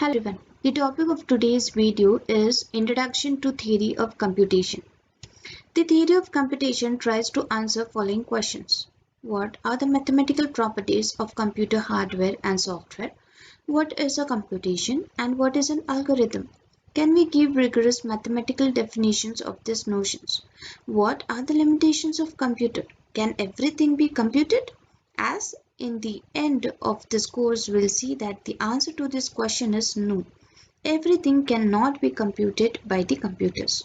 Hello everyone. The topic of today's video is Introduction to Theory of Computation. The theory of computation tries to answer following questions. What are the mathematical properties of computer hardware and software? What is a computation and what is an algorithm? Can we give rigorous mathematical definitions of these notions? What are the limitations of computer? Can everything be computed? As in the end of this course, we'll see that the answer to this question is no. Everything cannot be computed by the computers.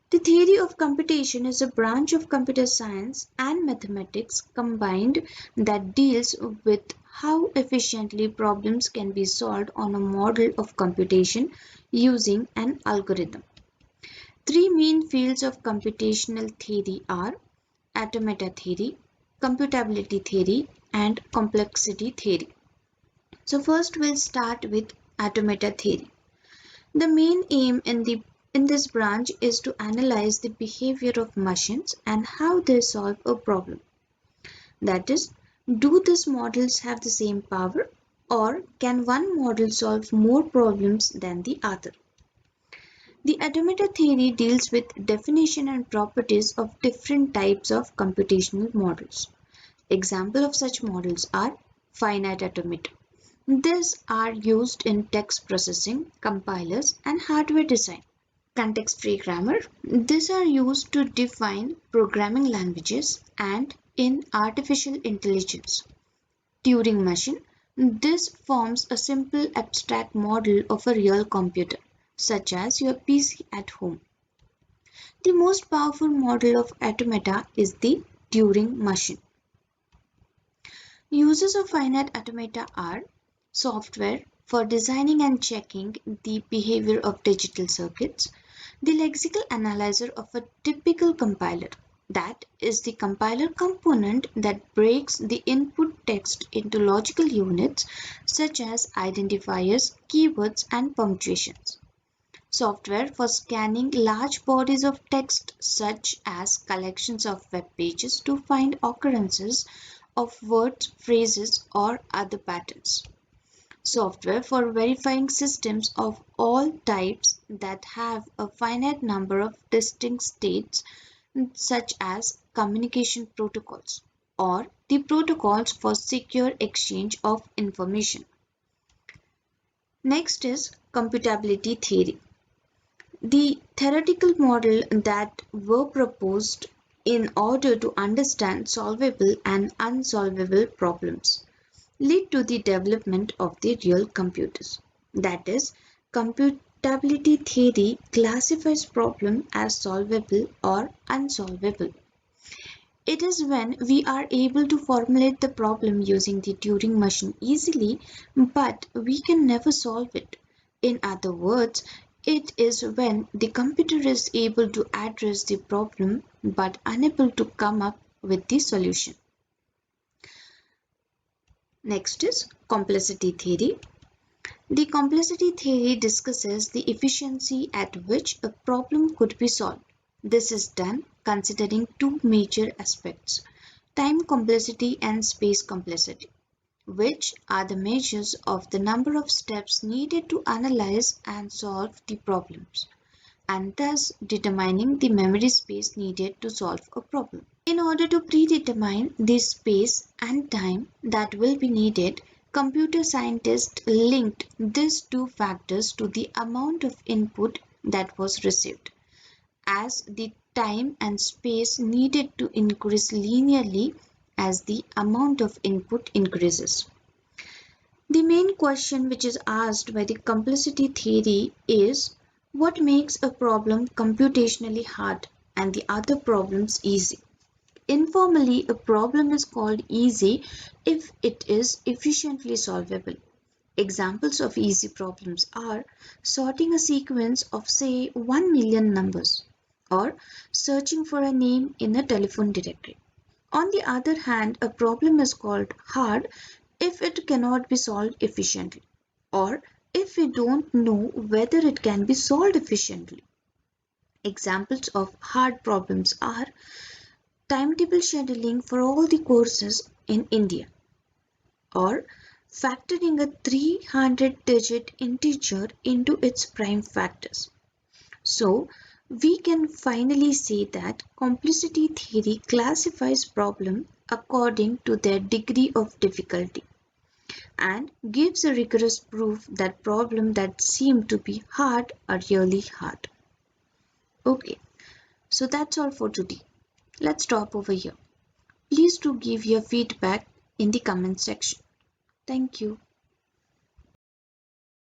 The theory of computation is a branch of computer science and mathematics combined that deals with how efficiently problems can be solved on a model of computation using an algorithm. Three main fields of computational theory are automata theory, computability theory, and complexity theory. So first we'll start with automata theory. The main aim in this branch is to analyze the behavior of machines and how they solve a problem. That is, do these models have the same power or can one model solve more problems than the other? The automata theory deals with definition and properties of different types of computational models. Examples of such models are finite automata. These are used in text processing, compilers, and hardware design. Context-free grammar. These are used to define programming languages and in artificial intelligence. Turing machine. This forms a simple abstract model of a real computer, such as your PC at home. The most powerful model of automata is the Turing machine. Uses of finite automata are software for designing and checking the behavior of digital circuits, the lexical analyzer of a typical compiler, that is the compiler component that breaks the input text into logical units such as identifiers, keywords, and punctuations. Software for scanning large bodies of text such as collections of web pages to find occurrences of words, phrases, or other patterns. Software for verifying systems of all types that have a finite number of distinct states such as communication protocols or the protocols for secure exchange of information. Next is computability theory. The theoretical model that were proposed in order to understand solvable and unsolvable problems lead to the development of the real computers. That is, computability theory classifies problem as solvable or unsolvable. It is when we are able to formulate the problem using the Turing machine easily, but we can never solve it. In other words, it is when the computer is able to address the problem but unable to come up with the solution. Next is complexity theory. The complexity theory discusses the efficiency at which a problem could be solved. This is done considering two major aspects, time complexity and space complexity, which are the measures of the number of steps needed to analyze and solve the problems, and thus determining the memory space needed to solve a problem. In order to predetermine the space and time that will be needed, computer scientists linked these two factors to the amount of input that was received, as the time and space needed to increase linearly as the amount of input increases. The main question which is asked by the complexity theory is what makes a problem computationally hard and the other problems easy? Informally, a problem is called easy if it is efficiently solvable. Examples of easy problems are sorting a sequence of say 1 million numbers or searching for a name in a telephone directory. On the other hand, a problem is called hard if it cannot be solved efficiently or if we don't know whether it can be solved efficiently. Examples of hard problems are timetable scheduling for all the courses in India or factoring a 300-digit integer into its prime factors. So, we can finally say that complexity theory classifies problems according to their degree of difficulty and gives a rigorous proof that problems that seem to be hard are really hard. Okay, so that's all for today. Let's stop over here. Please do give your feedback in the comment section. Thank you.